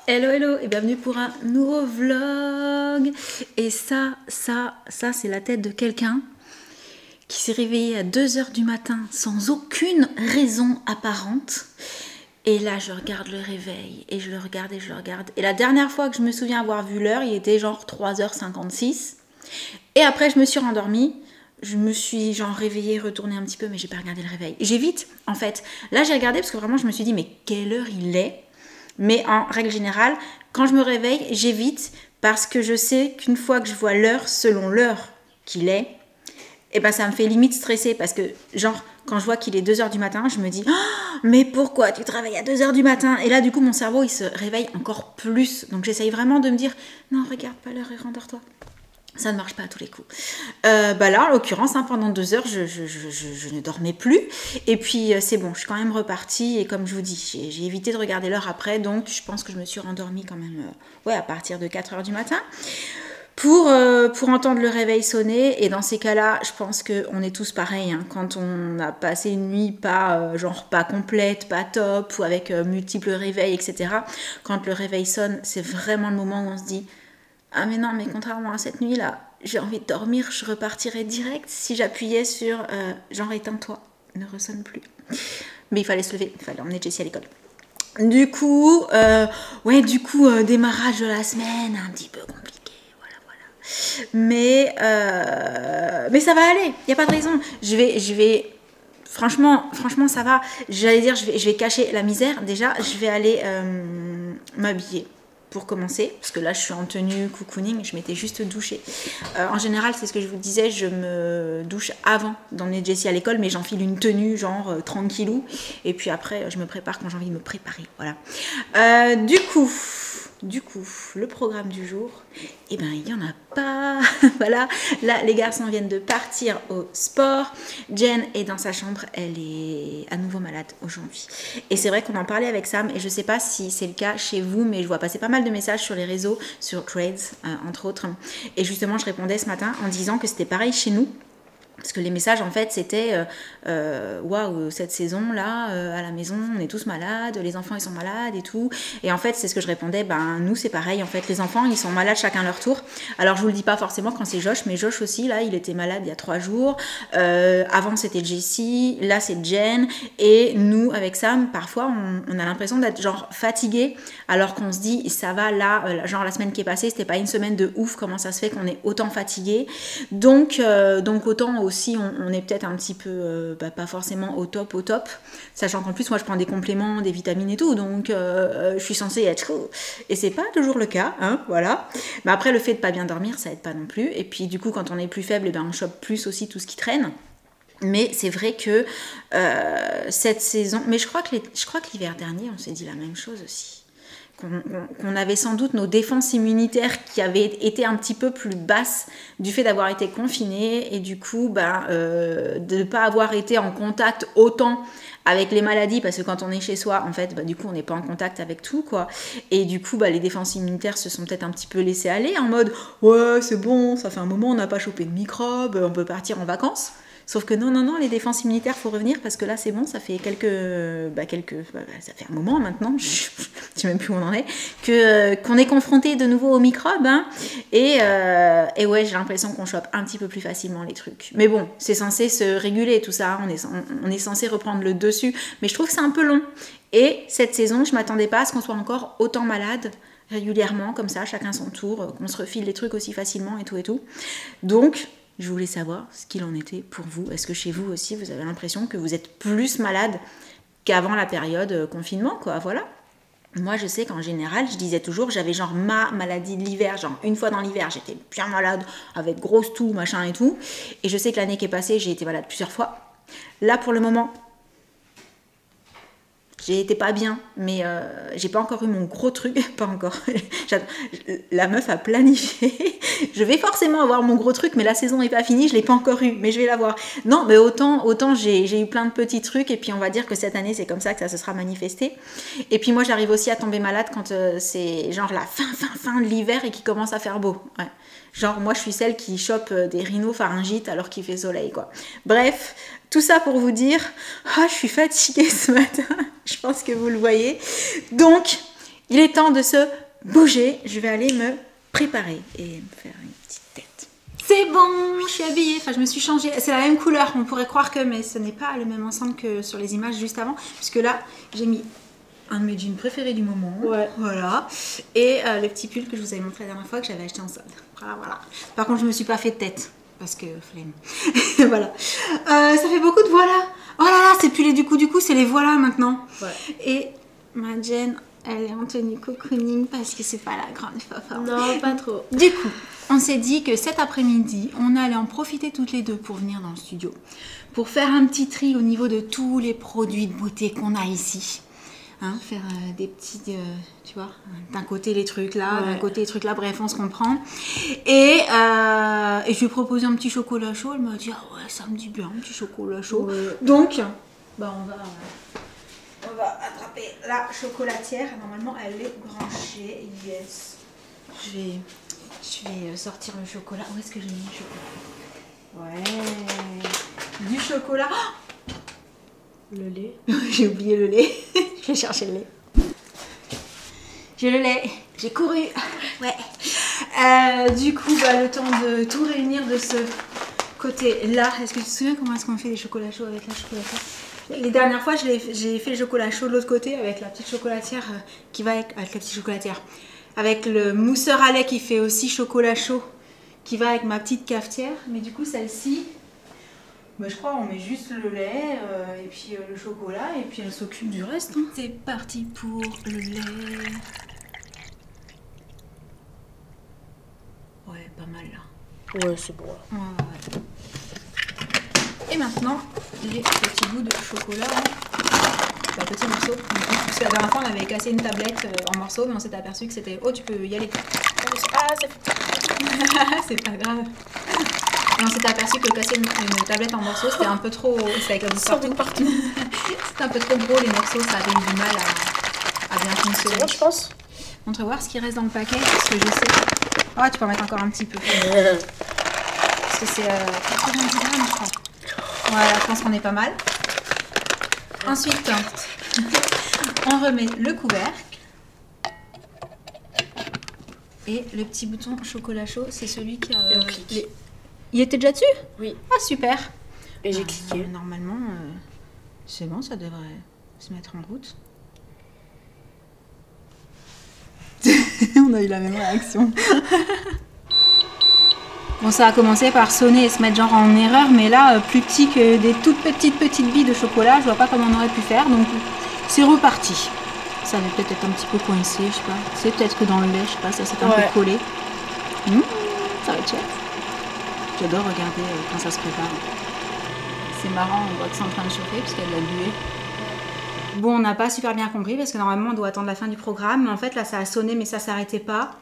Hello hello et bienvenue pour un nouveau vlog. Et ça c'est la tête de quelqu'un qui s'est réveillé à 2 h du matin sans aucune raison apparente. Et là je regarde le réveil et je le regarde et je le regarde. Et la dernière fois que je me souviens avoir vu l'heure, il était genre 3 h 56. Et après je me suis rendormie. Je me suis genre réveillée, retournée un petit peu, mais j'ai pas regardé le réveil. J'évite en fait. Là j'ai regardé parce que vraiment je me suis dit mais quelle heure il est? Mais en règle générale, quand je me réveille, j'évite parce que je sais qu'une fois que je vois l'heure selon l'heure qu'il est, et ben ça me fait limite stresser parce que genre quand je vois qu'il est 2 h du matin, je me dis oh, mais pourquoi tu te réveilles à 2 h du matin? Et là du coup mon cerveau il se réveille encore plus. Donc j'essaye vraiment de me dire non regarde pas l'heure et rendors-toi. Ça ne marche pas à tous les coups. Là, en l'occurrence, pendant 2 heures, je ne dormais plus. Et puis, c'est bon, je suis quand même repartie. Et comme je vous dis, j'ai évité de regarder l'heure après. Donc, je pense que je me suis rendormie quand même à partir de 4 h du matin. Pour entendre le réveil sonner. Et dans ces cas-là, je pense qu'on est tous pareils. Hein, quand on a passé une nuit pas complète, pas top, ou avec multiples réveils, etc. Quand le réveil sonne, c'est vraiment le moment où on se dit... Ah mais non, mais contrairement à cette nuit-là, j'ai envie de dormir, je repartirais direct si j'appuyais sur genre éteins-toi, ne ressonne plus. Mais il fallait se lever, il fallait emmener Jessie à l'école. Du coup, démarrage de la semaine, un petit peu compliqué, voilà. Mais ça va aller, il n'y a pas de raison. Je vais franchement ça va. J'allais dire, je vais cacher la misère. Déjà, je vais aller m'habiller. Pour commencer, parce que là je suis en tenue cocooning, je m'étais juste douchée. En général, c'est ce que je vous disais, je me douche avant d'emmener Jessie à l'école, mais j'enfile une tenue genre tranquillou, et puis après je me prépare quand j'ai envie de me préparer, voilà. Du coup, le programme du jour, eh ben il n'y en a pas. Voilà, là les garçons viennent de partir au sport. Jen est dans sa chambre, elle est à nouveau malade aujourd'hui. Et c'est vrai qu'on en parlait avec Sam, et je sais pas si c'est le cas chez vous, mais je vois passer pas mal de messages sur les réseaux, sur Threads entre autres. Et justement, je répondais ce matin en disant que c'était pareil chez nous. Parce que les messages, en fait, c'était waouh, cette saison-là, à la maison, on est tous malades, les enfants, ils sont malades et tout. Et en fait, c'est ce que je répondais, nous, c'est pareil. En fait, les enfants, ils sont malades chacun leur tour. Alors, je vous le dis pas forcément quand c'est Josh, mais Josh aussi, là, il était malade il y a 3 jours. Avant, c'était Jessie, là, c'est Jen. Et nous, avec Sam, parfois, on a l'impression d'être genre fatigué, alors qu'on se dit, ça va, là, genre la semaine qui est passée, c'était pas une semaine de ouf, comment ça se fait qu'on est autant fatigué. Donc autant aussi on est peut-être un petit peu pas forcément au top, sachant qu'en plus moi je prends des compléments, des vitamines et tout, donc je suis censée être et c'est pas toujours le cas, hein, voilà. Mais après le fait de pas bien dormir ça aide pas non plus, et puis du coup quand on est plus faible, on chope plus aussi tout ce qui traîne. Mais c'est vrai que cette saison, mais je crois que l'hiver dernier on s'est dit la même chose aussi. Qu'on avait sans doute nos défenses immunitaires qui avaient été un petit peu plus basses du fait d'avoir été confinés, et du coup de ne pas avoir été en contact autant avec les maladies, parce que quand on est chez soi en fait du coup on n'est pas en contact avec tout quoi, et du coup les défenses immunitaires se sont peut-être un petit peu laissées aller en mode ouais c'est bon, ça fait un moment on n'a pas chopé de microbes, on peut partir en vacances. Sauf que non, les défenses immunitaires, faut revenir parce que là, c'est bon, ça fait ça fait un moment maintenant, je sais même plus où on en est, qu'on est confronté de nouveau aux microbes, hein, et ouais, j'ai l'impression qu'on chope un petit peu plus facilement les trucs. Mais bon, c'est censé se réguler tout ça, on est censé reprendre le dessus, mais je trouve que c'est un peu long. Et cette saison, je m'attendais pas à ce qu'on soit encore autant malade régulièrement, comme ça, chacun son tour, qu'on se refile les trucs aussi facilement et tout. Donc, je voulais savoir ce qu'il en était pour vous. Est-ce que chez vous aussi, vous avez l'impression que vous êtes plus malade qu'avant la période confinement, quoi, voilà. Moi, je sais qu'en général, je disais toujours, j'avais genre ma maladie de l'hiver, genre une fois dans l'hiver, j'étais bien malade, avec grosse toux, machin et tout. Et je sais que l'année qui est passée, j'ai été malade plusieurs fois. Là, pour le moment, j'ai été pas bien, mais j'ai pas encore eu mon gros truc, pas encore. La meuf a planifié. Je vais forcément avoir mon gros truc, mais la saison n'est pas finie, je l'ai pas encore eu, mais je vais l'avoir. Non, mais autant j'ai eu plein de petits trucs, et puis on va dire que cette année c'est comme ça que ça se sera manifesté. Et puis moi j'arrive aussi à tomber malade quand c'est genre la fin de l'hiver et qu'il commence à faire beau. Ouais. Genre moi je suis celle qui chope des rhinopharyngites alors qu'il fait soleil quoi. Bref, tout ça pour vous dire, je suis fatiguée ce matin, je pense que vous le voyez. Donc il est temps de se bouger. Je vais aller me préparer et me faire une petite tête. C'est bon, je suis habillée, enfin je me suis changée. C'est la même couleur, on pourrait croire que, mais ce n'est pas le même ensemble que sur les images juste avant. Puisque là, j'ai mis un de mes jeans préférés du moment. Ouais. Voilà. Et le petit pull que je vous avais montré la dernière fois que j'avais acheté en solde. Voilà, voilà. Par contre, je me suis pas fait de tête. Parce que flemme. Voilà. Ça fait beaucoup de voilà. Oh là là, c'est plus les du coup, c'est les voilà maintenant. Ouais. Et ma Jen, elle est en tenue cocooning parce que c'est pas la grande fafa. Non, pas trop. Du coup, on s'est dit que cet après-midi, on allait en profiter toutes les deux pour venir dans le studio. Pour faire un petit tri au niveau de tous les produits de beauté qu'on a ici. Hein, faire des petits, tu vois, d'un côté les trucs là, ouais. d'un côté les trucs là, bref, on se comprend. Et je lui ai proposé un petit chocolat chaud, elle m'a dit, ah ouais, ça me dit bien, un petit chocolat chaud. Ouais. Donc, bah on va attraper la chocolatière, normalement elle est branchée, yes. Je vais sortir le chocolat, où est-ce que j'ai mis le chocolat? Ouais, du chocolat. Oh, Le lait. j'ai oublié le lait. Je vais chercher le lait. J'ai le lait. J'ai couru. Ouais. Du coup, bah, le temps de tout réunir de ce côté-là. Est-ce que tu te souviens comment est-ce qu'on fait les chocolats chauds avec la chocolatière? Les dernières fois, j'ai fait le chocolat chaud de l'autre côté avec la petite chocolatière qui va avec la petite chocolatière. Avec le mousseur à lait qui fait aussi chocolat chaud qui va avec ma petite cafetière. Mais du coup, celle-ci... Bah, je crois on met juste le lait et puis le chocolat et puis elle s'occupe du reste. Hein. C'est parti pour le lait. Ouais, pas mal là. Ouais, c'est bon. Ouais. Et maintenant, les petits bouts de chocolat. Bah, petits morceaux. Parce que la dernière fois, on avait cassé une tablette en morceaux, mais on s'est aperçu que c'était... Oh, tu peux y aller. Ah, c'est pas grave. Et on s'est aperçu que casser une tablette en morceaux, c'était un peu trop... C'est avec la partout. C'était un peu trop gros les morceaux, ça avait eu du mal à bien fonctionner. C'est bon, je pense. Montre voir ce qui reste dans le paquet, parce que je sais... Oh, tu peux en mettre encore un petit peu. Parce que c'est 90 grammes, je crois. Voilà, je pense qu'on est pas mal. Ensuite, on remet le couvercle. Et le petit bouton chocolat chaud, c'est celui qui a... Il était déjà dessus? Oui. Ah, super. Et j'ai cliqué. Normalement, c'est bon, ça devrait se mettre en route. On a eu la même réaction. Bon, ça a commencé par sonner et se mettre genre en erreur, mais là, plus petit que des toutes petites billes de chocolat, je vois pas comment on aurait pu faire, donc c'est reparti. Ça va peut-être être un petit peu coincé, je sais pas. C'est peut-être que dans le lait, je sais pas, ça s'est un peu collé. Ça va être chouette. J'adore regarder quand ça se prépare. C'est marrant, on voit que c'est en train de chauffer parce qu'il y a de la buée. Bon, on n'a pas super bien compris parce que normalement on doit attendre la fin du programme. Mais en fait là ça a sonné mais ça s'arrêtait pas.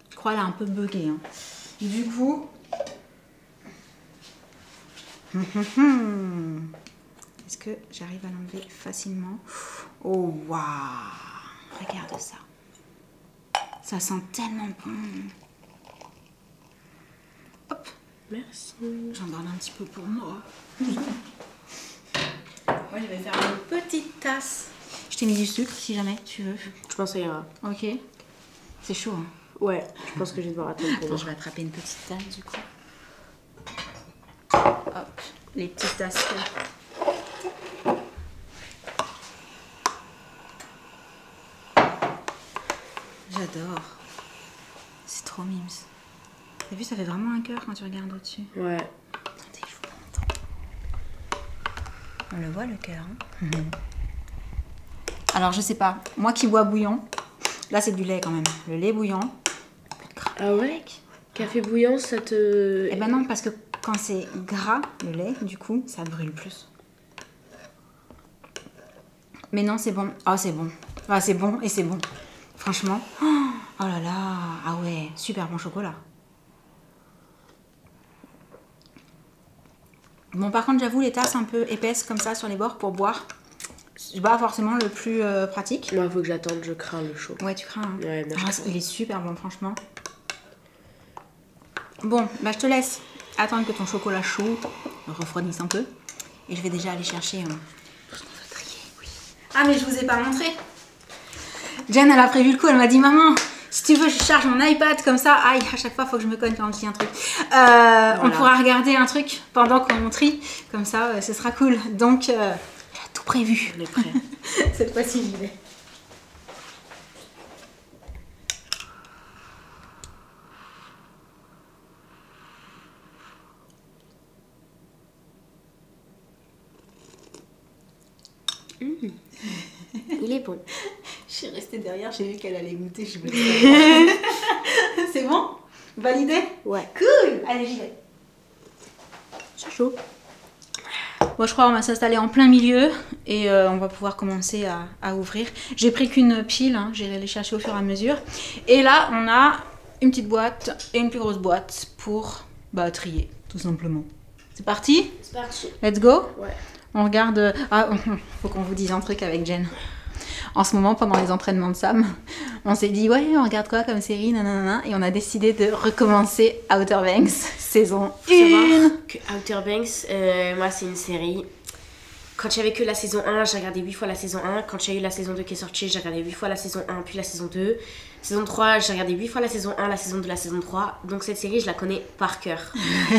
Je crois qu'elle a un peu bugué. Hein. Du coup... Est-ce que j'arrive à l'enlever facilement? Oh waouh! Regarde ça. Ça sent tellement bon. Hop! Merci. J'en garde un petit peu pour moi. Moi, je vais faire une petite tasse. Je t'ai mis du sucre si jamais tu veux. Je pense que ça ira. Ok. C'est chaud, hein? Ouais, je pense que je vais devoir attendre pour Attends, moi. je vais attraper une petite tasse du coup. Hop, les petites tasses. J'adore. C'est trop mimes. T'as vu, ça fait vraiment un cœur quand tu regardes au-dessus. Ouais. Attendez, je vous montre. On le voit le cœur. Hein. Alors je sais pas, moi qui bois bouillon, là c'est du lait quand même. Le lait bouillant. Ah ouais? Café bouillant, ça te... Eh ben non, parce que quand c'est gras, le lait, du coup, ça brûle plus. Mais non, c'est bon. Ah, c'est bon. Ah, c'est bon et c'est bon. Franchement. Oh là là. Ah ouais, super bon chocolat. Bon, par contre, j'avoue, les tasses un peu épaisses comme ça sur les bords pour boire, c'est pas forcément le plus pratique. Moi, faut que j'attende, je crains le chaud. Ouais, tu crains. Hein. Ouais, Ah, il est super bon, franchement. Bon, bah je te laisse attendre que ton chocolat chaud refroidisse un peu. Et je vais déjà aller chercher tout ce qu'on veut trier. Oui. Ah, mais je vous ai pas montré. Jen, elle a prévu le coup, elle m'a dit maman, si tu veux, je charge mon iPad comme ça. Aïe, à chaque fois, il faut que je me cogne quand je dis un truc. Voilà. On pourra regarder un truc pendant qu'on trie. Comme ça, ce sera cool. Donc, j'ai tout prévu. On est prêts. Cette fois-ci, j'y vais. Il est bon. Je suis restée derrière, j'ai vu qu'elle allait goûter. Je C'est bon? Validé? Ouais. Cool! Allez, j'y vais. C'est chaud. Bon, je crois qu'on va s'installer en plein milieu et on va pouvoir commencer à ouvrir. J'ai pris qu'une pile, hein, j'irai les chercher au fur et à mesure. Et là, on a une petite boîte et une plus grosse boîte pour trier, tout simplement. C'est parti? C'est parti. Let's go? Ouais. On regarde... Ah, faut qu'on vous dise un truc avec Jen. En ce moment, pendant les entraînements de Sam, on s'est dit, ouais, on regarde quoi comme série, nanana, et on a décidé de recommencer Outer Banks, saison 1. Que Outer Banks, moi, c'est une série. Quand il n'y avait que la saison 1, j'ai regardé 8 fois la saison 1. Quand il y a eu la saison 2 qui est sortie, j'ai regardé 8 fois la saison 1, puis la saison 2. Saison 3, j'ai regardé 8 fois la saison 1, la saison 2, la saison 3. Donc cette série, je la connais par cœur.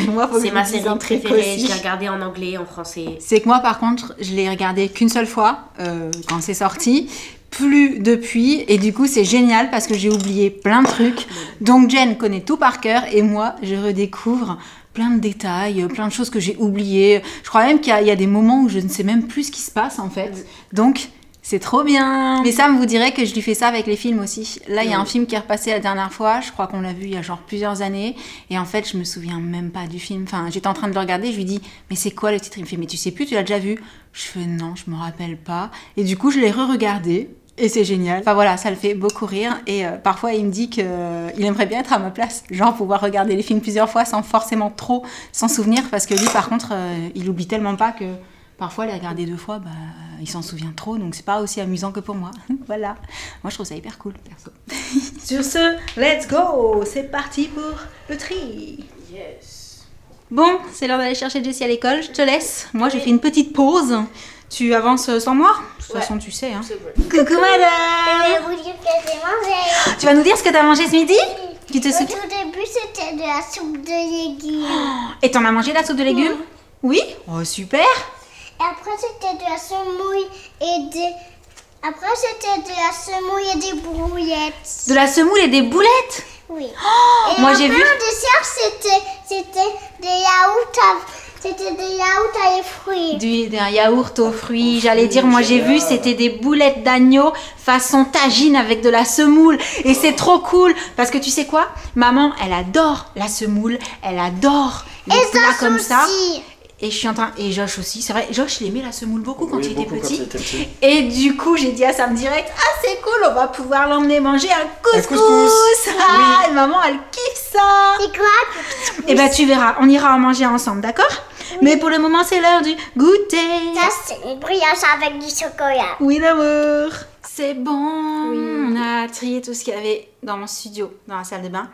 Moi, c'est ma série préférée. Je l'ai regardée en anglais, en français. C'est que moi, par contre, je l'ai regardée qu'une seule fois quand c'est sorti. Plus depuis. Et du coup, c'est génial parce que j'ai oublié plein de trucs. Donc, Jen connaît tout par cœur. Et moi, je redécouvre plein de détails, plein de choses que j'ai oubliées. Je crois même qu'il y a des moments où je ne sais même plus ce qui se passe, en fait. Donc... c'est trop bien. Mais Sam vous dirait que je lui fais ça avec les films aussi. Là, il y a un film qui est repassé la dernière fois. Je crois qu'on l'a vu il y a genre plusieurs années. Et en fait, je me souviens même pas du film. Enfin, j'étais en train de le regarder. Je lui dis, mais c'est quoi le titre? Il me fait, mais tu sais plus, tu l'as déjà vu? Je fais, non, je me rappelle pas. Et du coup, je l'ai re-regardé. Et c'est génial. Enfin voilà, ça le fait beaucoup rire. Et parfois, il me dit qu'il aimerait bien être à ma place. Genre pouvoir regarder les films plusieurs fois sans forcément trop s'en souvenir. Parce que lui, par contre, il oublie tellement pas que... parfois, les regarder 2 fois, il s'en souvient trop, donc c'est pas aussi amusant que pour moi. Voilà. Moi, je trouve ça hyper cool, perso. Sur ce, let's go! C'est parti pour le tri. Yes. Bon, c'est l'heure d'aller chercher Jessie à l'école. Je te laisse. Moi, j'ai fait une petite pause. Tu avances sans moi? De toute façon, tu sais. Hein. C'est bon. Coucou, madame! Je vais vous dire que j'ai mangé. Tu vas nous dire ce que t'as mangé ce midi? Tu te Au souviens? tout début, c'était de la soupe de légumes. Et t'en as mangé de la soupe de légumes? Oui? Oh, super! Et après, c'était de la semoule et des... Après, c'était de la semoule et des brouillettes. De la semoule et des boulettes? Oui. Oh, Et moi, après, j'ai vu... en dessert, c'était des yaourts à les fruits. D'un yaourt aux fruits, j'allais dire, moi j'ai vu, c'était des boulettes d'agneau façon tagine avec de la semoule. Et c'est trop cool, parce que tu sais quoi? Maman, elle adore la semoule, elle adore les plats comme ça. Et je suis en train... Et Josh aussi, c'est vrai, Josh il aimait la semoule beaucoup quand il était petit. Et du coup, j'ai dit à Sam direct, ah c'est cool, on va pouvoir l'emmener manger un couscous. Ah, et maman, elle kiffe ça. C'est quoi? Et ben tu verras, on ira en manger ensemble, d'accord? Mais pour le moment, c'est l'heure du goûter. Ça, c'est une brioche avec du chocolat. Oui, d'amour. C'est bon. Oui. On a trié tout ce qu'il y avait dans mon studio, dans la salle de bain.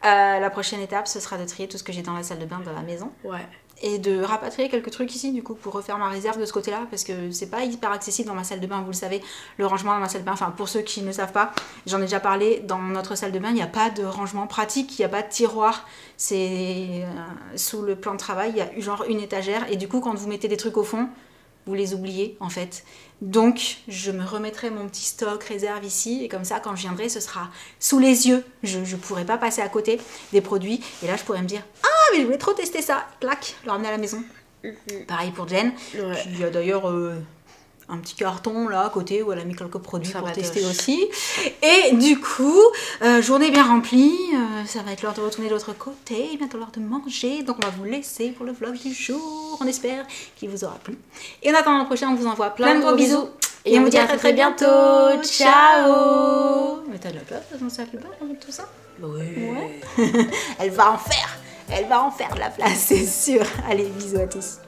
La prochaine étape, ce sera de trier tout ce que j'ai dans la salle de bain, dans la maison. Ouais. Et de rapatrier quelques trucs ici, du coup, pour refaire ma réserve de ce côté-là, parce que c'est pas hyper accessible dans ma salle de bain, vous le savez, le rangement dans ma salle de bain, enfin, pour ceux qui ne savent pas, j'en ai déjà parlé, dans notre salle de bain, il n'y a pas de rangement pratique, il n'y a pas de tiroir, c'est sous le plan de travail, il y a genre une étagère, et du coup, quand vous mettez des trucs au fond, vous les oubliez, en fait. Donc, je me remettrai mon petit stock réserve ici, et comme ça, quand je viendrai, ce sera sous les yeux. Je ne pourrai pas passer à côté des produits, et là, je pourrais me dire, ah, mais je voulais trop tester ça, clac, le ramener à la maison. Pareil pour Jen. Ouais. Puis, il y a d'ailleurs un petit carton là à côté où elle a mis quelques produits Ça pour va tester doche. aussi. Et du coup, journée bien remplie, ça va être l'heure de retourner de l'autre côté, bientôt l'heure de manger. Donc on va vous laisser pour le vlog du jour. On espère qu'il vous aura plu. Et en attendant le prochain, on vous envoie plein de gros bisous. Et on vous dit à très bientôt. Ciao. Mais t'as de la place dans ton salle de bain avec tout ça? Oui. Ouais. Elle va en faire. Elle va en faire de la place, c'est sûr. Allez, bisous à tous.